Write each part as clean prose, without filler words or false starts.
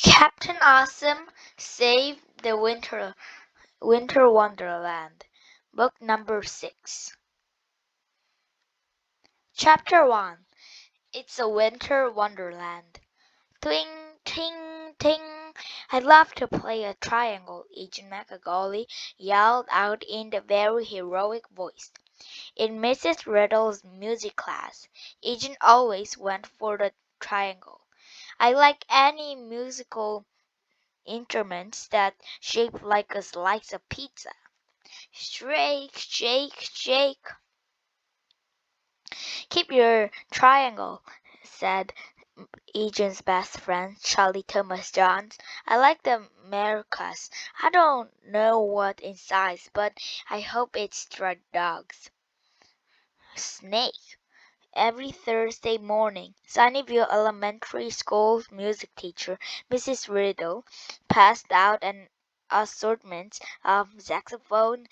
Captain Awesome Saved the Winter Wonderland. Book number 6. Chapter 1. It's a Winter Wonderland. Twing, ting, ting. I'd love to play a triangle, Agent Macaulay yelled out in a very heroic voice. In Mrs. Riddle's music class, Agent always went for the triangle. I like any musical instruments that shaped like a slice of pizza. Shake, shake, shake. Keep your triangle, said Agent's best friend, Charlie Thomas Johns. I like the maracas. I don't know what inside, but I hope it's striped dogs. Snake. Every Thursday morning, Sunnyvale Elementary School's music teacher, Mrs. Riddle, passed out an assortment of saxophone,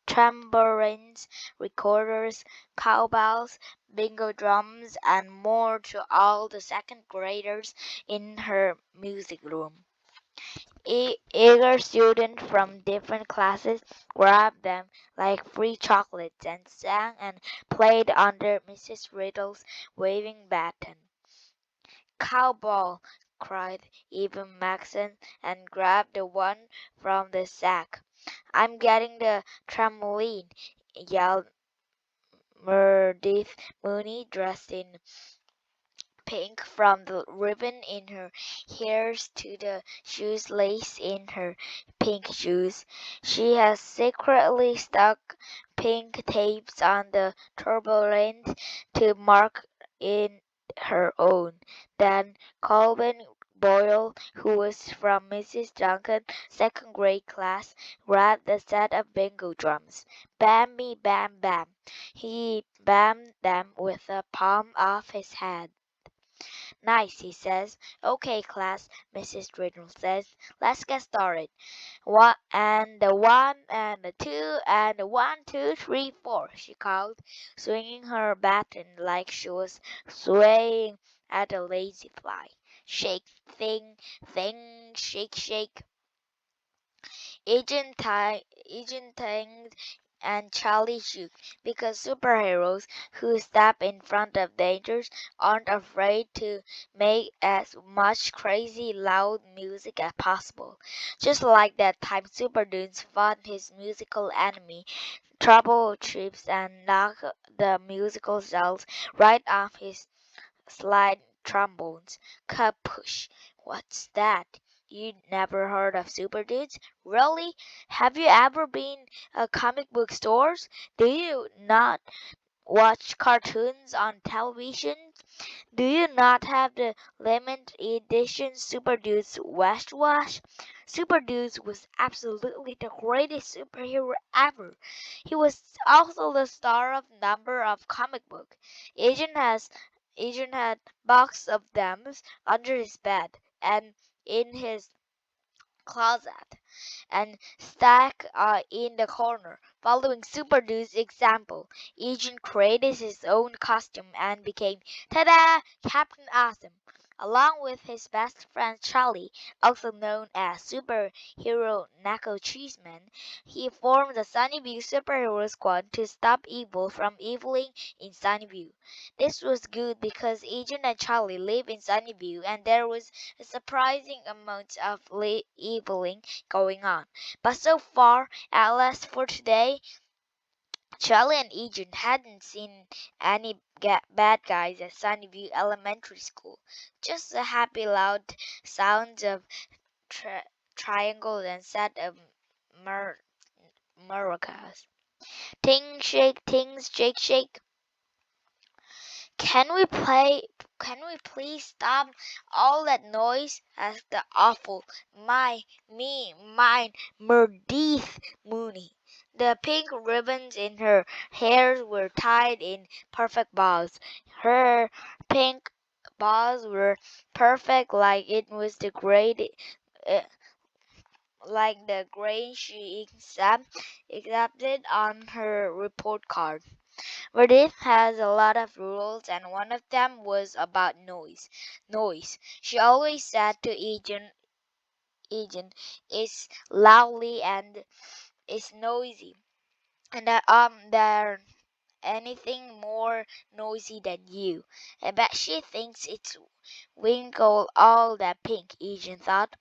tambourines, recorders, cowbells, bingo drums, and more to all the second graders in her music room. Eager students from different classes grabbed them like free chocolates and sang and played under Mrs. Riddle's waving baton. Cowbell! Cried Even Maxon and grabbed the one from the sack. I'm getting the trampoline, yelled Meredith Mooney, dressed in pink from the ribbon in her hair to the shoelace in her pink shoes. She has secretly stuck pink tapes on the turbulent to mark in her own. Then Colvin Boyle, who was from Mrs. Duncan's second grade class, grabbed a set of bingo drums. Bammy bam bam. He bammed them with the palm of his hand. Nice, he says. Okay, class, Mrs. Riddle says. Let's get started. One and the one and the two and the 1, 2, 3, 4, she called, swinging her baton like she was swaying at a lazy fly. Shake, thing, shake, shake. Agent Tang and Charlie shook, because superheroes who step in front of dangers aren't afraid to make as much crazy loud music as possible. Just like that time Super Dunes fought his musical enemy, Trouble Trips, and knocked the musical shells right off his slide trombones. Kapush! What's that? You never heard of Super Dudes? Really? Have you ever been to comic book stores? Do you not watch cartoons on television? Do you not have the limited edition Super Dudes West Wash? Super Dudes was absolutely the greatest superhero ever. He was also the star of a number of comic books. Agent has Agent had box of them under his bed and in his closet and stacked in the corner. Following Super Dude's example, Agent created his own costume and became, ta-da, Captain Awesome. Along with his best friend Charlie, also known as Superhero Nacho Cheeseman, he formed the Sunnyview Superhero Squad to stop evil from eviling in Sunnyview. This was good because Agent and Charlie live in Sunnyview and there was a surprising amount of eviling going on. But so far, at least for today, Charlie and Agent hadn't seen any bad guys at Sunnyview Elementary School. Just the happy loud sounds of triangles and set of maracas. Ting shake, tings shake shake. Can we please stop all that noise? Asked the awful mine Meredith Mooney. The pink ribbons in her hair were tied in perfect bows. Her pink bows were perfect like it was the grade like the grade she accepted on her report card. Meredith has a lot of rules, and one of them was about noise. Noise. She always said to Agent is loudly and is noisy, and there anything more noisy than you. I bet she thinks it's Winkle all that pink, Eugene thought.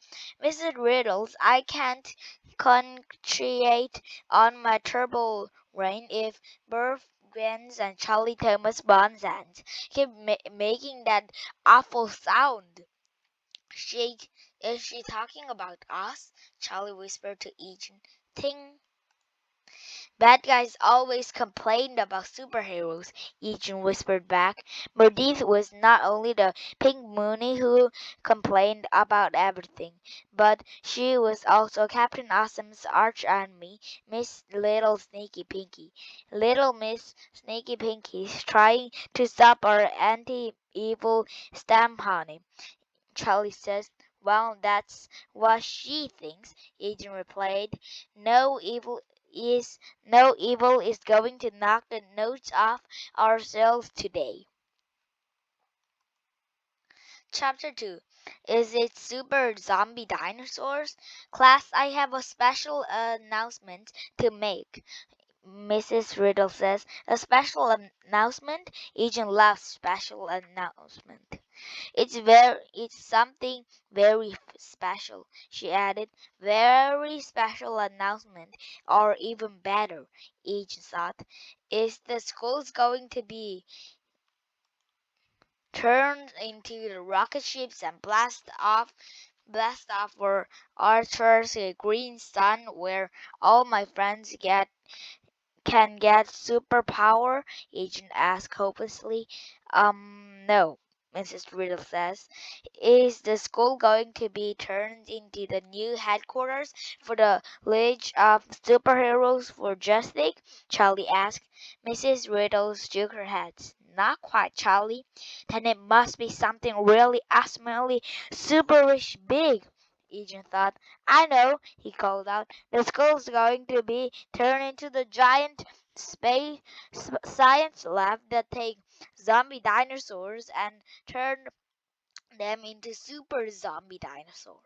Mrs. Riddles, I can't concentrate on my turbo rain if Burf Gwens and Charlie Thomas Bonsands keep making that awful sound. She is she talking about us? Charlie whispered to Eugene. Ting. Bad guys always complained about superheroes, Eugene whispered back. Meredith was not only the pink Mooney who complained about everything, but she was also Captain Awesome's arch enemy, Miss Little Sneaky Pinky. Little Miss Sneaky Pinky's trying to stop our anti-evil stamp honey. Charlie says, well, that's what she thinks, Agent replied. No evil no evil is going to knock the nose off ourselves today. Chapter 2. Is it super zombie dinosaurs? Class, I have a special announcement to make. Mrs. Riddle says, a special announcement? Agent laughs, special announcement. It's something very special, she added. Very special announcement, or even better, each thought. Is the school's going to be turned into the rocket ships and blast off for Archer's green sun where all my friends can get superpower? Agent asked hopelessly. No, Mrs. Riddle says. Is the school going to be turned into the new headquarters for the League of Superheroes for Justice? Charlie asked. Mrs. Riddle shook her head. Not quite, Charlie. Then it must be something really awesomely superish big. Agent thought. I know, he called out. The school's going to be turned into the giant space science lab that take zombie dinosaurs and turn them into super zombie dinosaurs.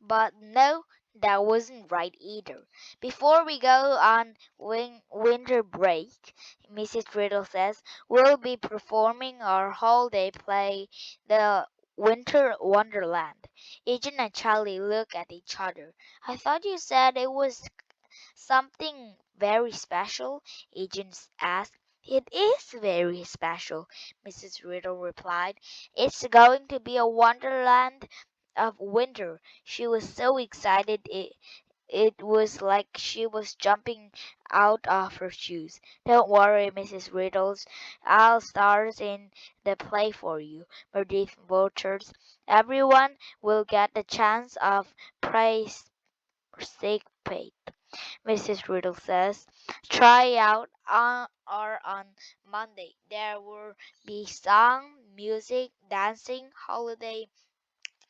But no, that wasn't right either. Before we go on winter break, Mrs. Riddle says, we'll be performing our holiday play, the Winter Wonderland. Agent and Charlie look at each other. I thought you said it was something very special? Agent asked. It is very special, Mrs. Riddle replied. It's going to be a wonderland of winter. She was so excited it was like she was jumping out of her shoes. Don't worry, Mrs. Riddles. I'll start in the play for you, Meredith vouchers. Everyone will get the chance of praise participate. Mrs. Riddle says. Try out are on Monday. There will be song, music, dancing, holiday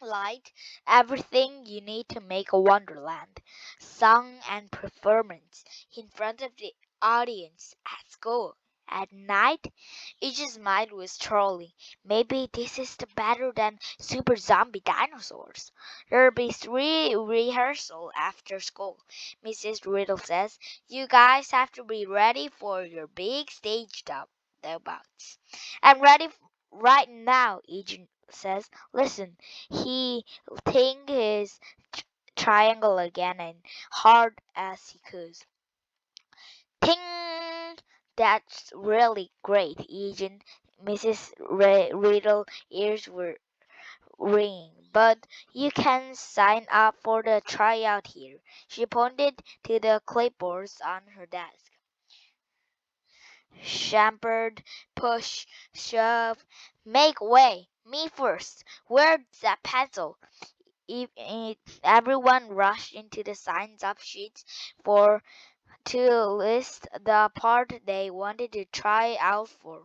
light, everything you need to make a wonderland. Song and performance in front of the audience at school. At night, each's mind was trolling. Maybe this is the better than super zombie dinosaurs. There'll be 3 rehearsal after school, Mrs. Riddle says. You guys have to be ready for your big stage debuts. I'm ready right now, Agent says. Listen, he think his triangle again and hard as he could. Ting! That's really great, Agent. Mrs. Riddle ears were ringing. But you can sign up for the tryout here. She pointed to the clipboards on her desk. Shampered, push, shove, make way. Me first. Where's that pencil? Everyone rushed into the signs-up sheets to list the part they wanted to try out for.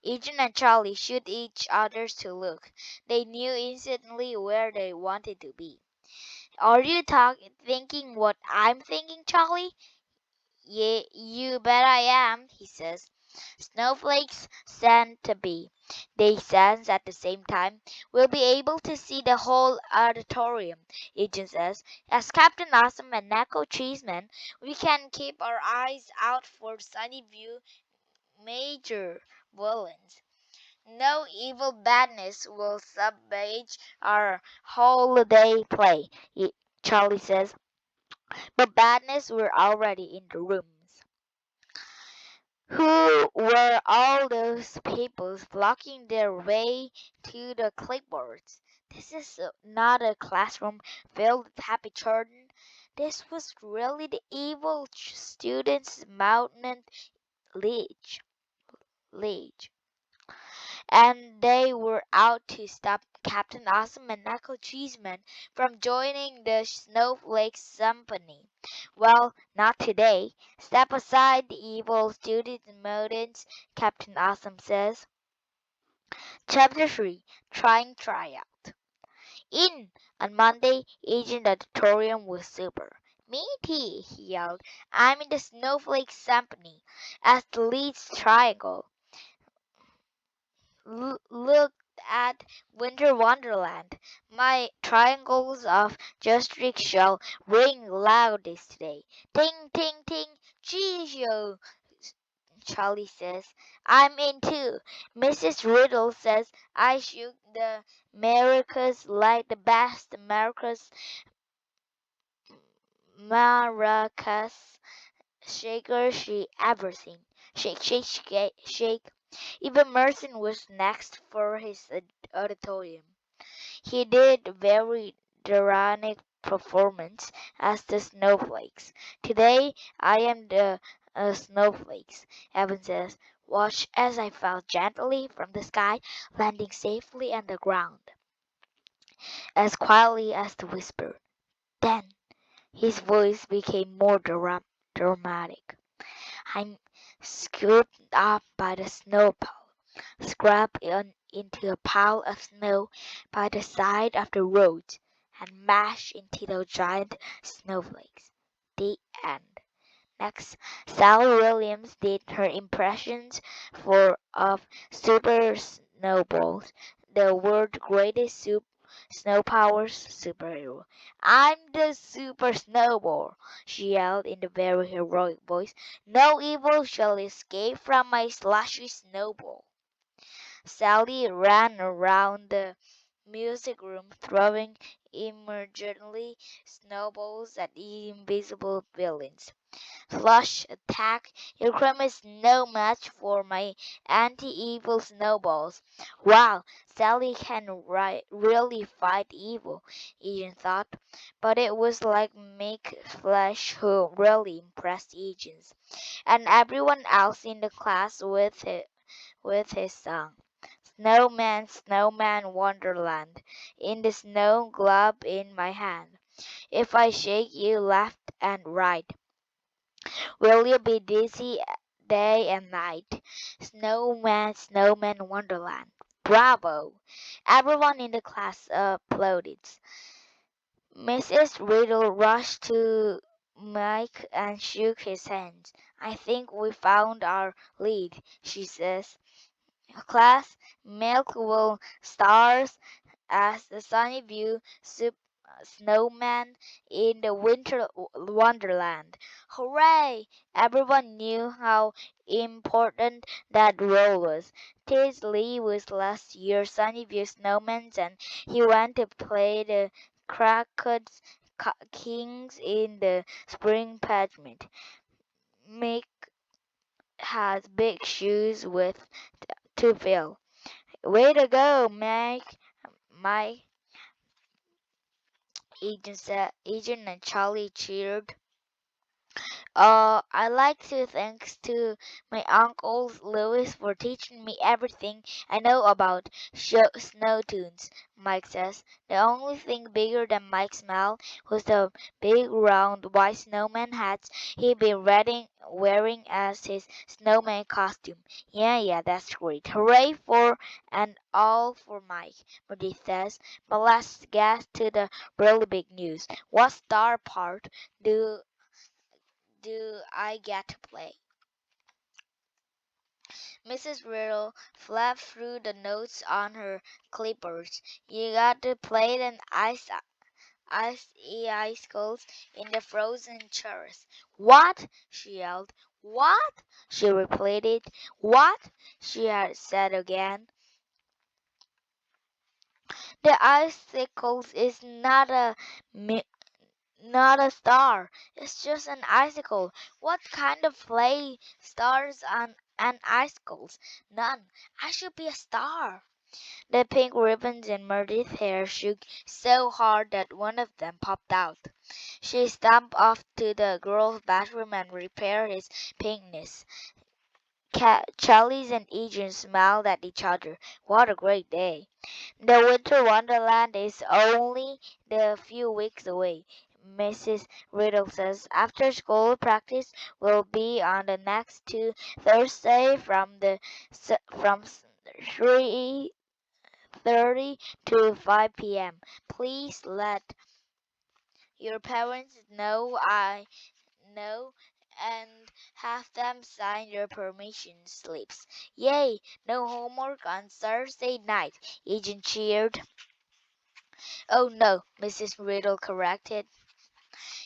Agent and Charlie shoot each other to look. They knew instantly where they wanted to be. Are you thinking what I'm thinking, Charlie? Yeah, you bet I am, he says. Snowflakes stand to be. They sense at the same time. We'll be able to see the whole auditorium, Agent says. As Captain Awesome and Neko Cheeseman, we can keep our eyes out for Sunny View major villains. No evil badness will submerge our holiday play, Charlie says. But badness were already in the rooms. Who were all those people blocking their way to the clipboards? This is not a classroom filled with happy children. This was really the evil students' mountain liege. liege. And they were out to stop Captain Awesome and Knuckle Cheeseman from joining the Snowflake Company. Well, not today. Step aside, the evil student mountains, Captain Awesome says. Chapter 3 Trying Tryout. In on Monday, Agent Auditorium was super. Me too, he yelled. I'm in the Snowflake Company as the lead triangle. Look at Winter Wonderland. My triangles of justice shall ring loudest today. Ting, ting, ting, Gigio, Charlie says. I'm in too. Mrs. Riddle says I shook the maracas like the best maracas shaker she ever seen. Shake, shake, shake, shake. Even Merson was next for his auditorium. He did a very dramatic performance as the snowflakes. Today I am the snowflakes, Evan says. Watch as I fell gently from the sky, landing safely on the ground, as quietly as the whisper. Then his voice became more dramatic. I'm scooped up by the snowplow, scrubbed into a pile of snow by the side of the road, and mashed into those giant snowflakes. The end. Next, Sally Williams did her impressions of Super Snowballs, the world's greatest snow powers superhero. I'm the Super Snowball, she yelled in a very heroic voice. No evil shall escape from my slushy snowball. Sally ran around the music room throwing imaginary snowballs at the invisible villains. Flush attack. Your crime is no match for my anti-evil snowballs. Wow, Sally can really fight evil, Agent thought. But it was like Mick Flash who really impressed agents, and everyone else in the class with his song. Snowman, snowman, wonderland, in the snow globe in my hand. If I shake you left and right, will you be dizzy day and night? Snowman, snowman, wonderland. Bravo! Everyone in the class applauded. Mrs. Riddle rushed to Mike and shook his hand. I think we found our lead, she says. Class, milk will stars as the sunny view snowman in the winter wonderland. Hooray! Everyone knew how important that role was. Tis Lee was last year's Sunnyview snowman and he went to play the Crocod's Kings in the spring pageant. Mick has big shoes with to fill. Way to go, Mike! My agent and Charlie cheered. I like to thanks to my uncle Louis for teaching me everything I know about snow tunes, Mike says. The only thing bigger than Mike's mouth was the big round white snowman hats he'd been wearing as his snowman costume. Yeah, that's great. Hooray for and all for Mike, Meredith says. But let's get to the really big news. What star part do do I get to play?" Mrs. Riddle flapped through the notes on her clippers. "You got to play the icicles in the frozen chairs." "What?" she yelled. "What?" she repeated. "What?" she had said again. "The icicles is not a star. It's just an icicle. What kind of play stars on and icicles? None. I should be a star." The pink ribbons in Meredith's hair shook so hard that one of them popped out. She stumped off to the girls' bathroom and repaired his pinkness. Charlie and Adrian smiled at each other. What a great day! "The winter wonderland is only a few weeks away," Mrs. Riddle says. "After school practice will be on the next two Thursday from 3:30 to 5 p.m. Please let your parents know I know and have them sign your permission slips. Yay! No homework on Thursday night," Agent cheered. "Oh no," Mrs. Riddle corrected.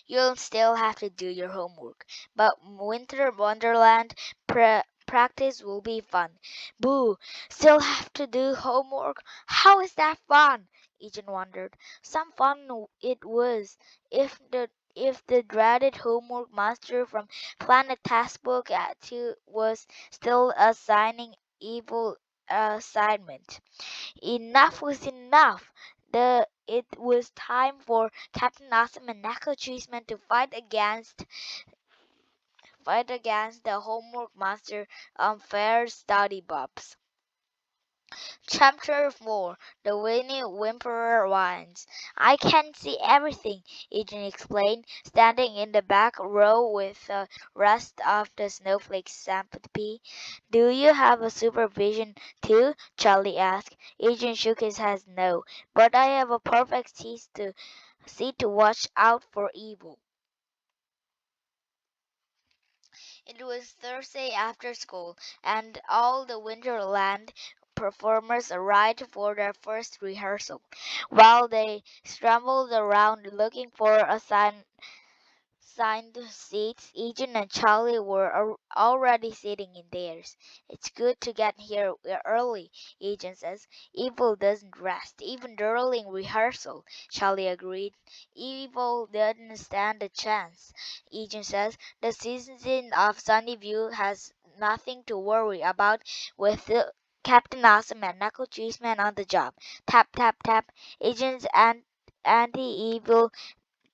"You'll still have to do your homework, but Winter Wonderland practice will be fun." "Boo! Still have to do homework? How is that fun?" Eugene wondered. Some fun it was, if the dreaded homework monster from Planet Taskbook at 2 was still assigning evil assignment. Enough was enough. It was time for Captain Awesome and Knuckle Cheeseman to fight against the homework monster on Fair Study Bobs. Chapter 4. The Winnie Whimperer Wines. "I can see everything," Eugene explained, standing in the back row with the rest of the snowflake sympathy. "Do you have a supervision too?" Charlie asked. Eugene shook his head no, "but I have a perfect see to watch out for evil." It was Thursday after school, and all the Winterland performers arrived for their first rehearsal. While they scrambled around looking for assigned seats, Eugene and Charlie were already sitting in theirs. "It's good to get here early," Eugene says. "Evil doesn't rest, even during rehearsal," Charlie agreed. "Evil doesn't stand a chance," Eugene says. "The season of Sunnyview has nothing to worry about with Captain Awesome and Knuckle Cheeseman on the job." Tap, tap, tap. Eugene's anti-evil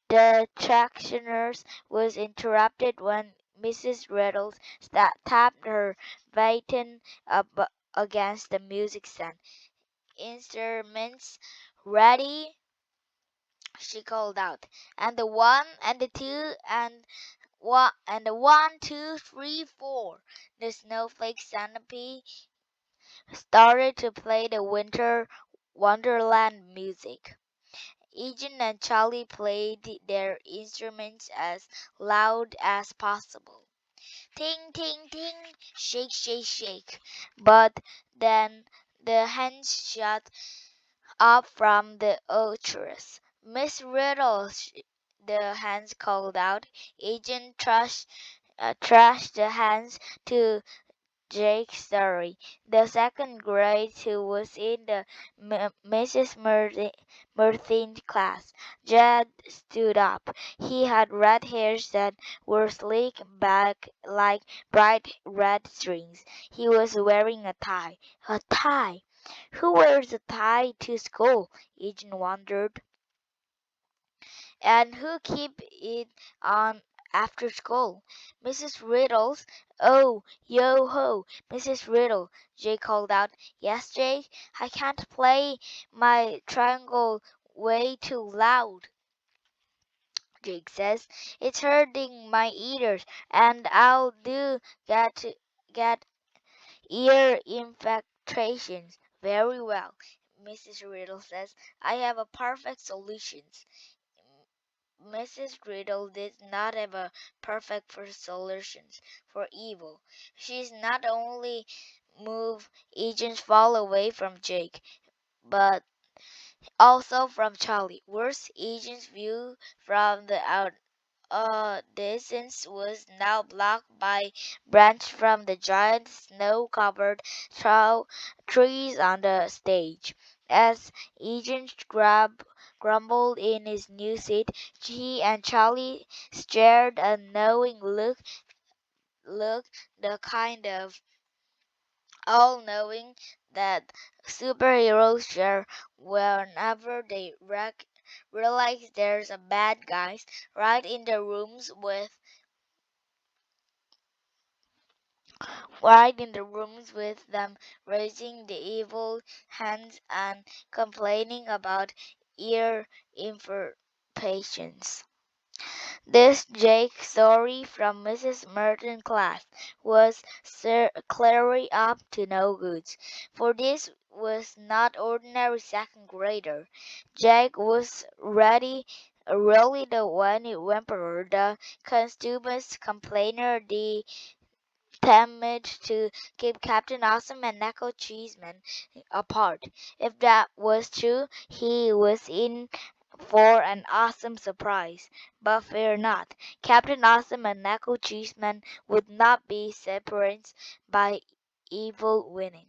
detractors was interrupted when Mrs. Riddle tapped her baton up against the music stand. "Instruments ready," she called out. "And the one, and the two, and the 1, 2, 3, 4." The snowflake centipede started to play the winter wonderland music. Eugene and Charlie played their instruments as loud as possible. Ting, ting, ting, shake, shake, shake. But then the hands shut up from the orchestra. "Miss Riddle," the hands called out. Eugene trashed the hands to Jake Story, the second grade who was in the Mrs. Murthin class. Jed stood up. He had red hairs that were slicked back like bright red strings. He was wearing a tie. A tie! Who wears a tie to school? Eugene wondered. "And who keep it on after school?" "Mrs. Riddle's." "Oh, yo ho, Mrs. Riddle," Jake called out. "Yes, Jake?" "I can't play my triangle way too loud," Jake says. "It's hurting my ears, and I'll do get ear infections." "Very well," Mrs. Riddle says. "I have a perfect solution. Mrs. Riddle did not have a perfect solution for evil. She's not only move agents fall away from Jake, but also from Charlie. Worse, agent's view from the distance was now blocked by branches from the giant snow-covered trees on the stage. As Agent grumbled in his new seat, he and Charlie shared a knowing look, the kind of all-knowing that superheroes share whenever they realize there's a bad guys right in the rooms with them raising the evil hands and complaining about ear imperfections. This Jake story from Mrs. Merton's class was clearly up to no good, for this was not ordinary second grader. Jake was really the one emperor, the consummate complainer, the determined to keep Captain Awesome and Knuckle Cheeseman apart. If that was true, he was in for an awesome surprise. But fear not, Captain Awesome and Knuckle Cheeseman would not be separated by evil winning.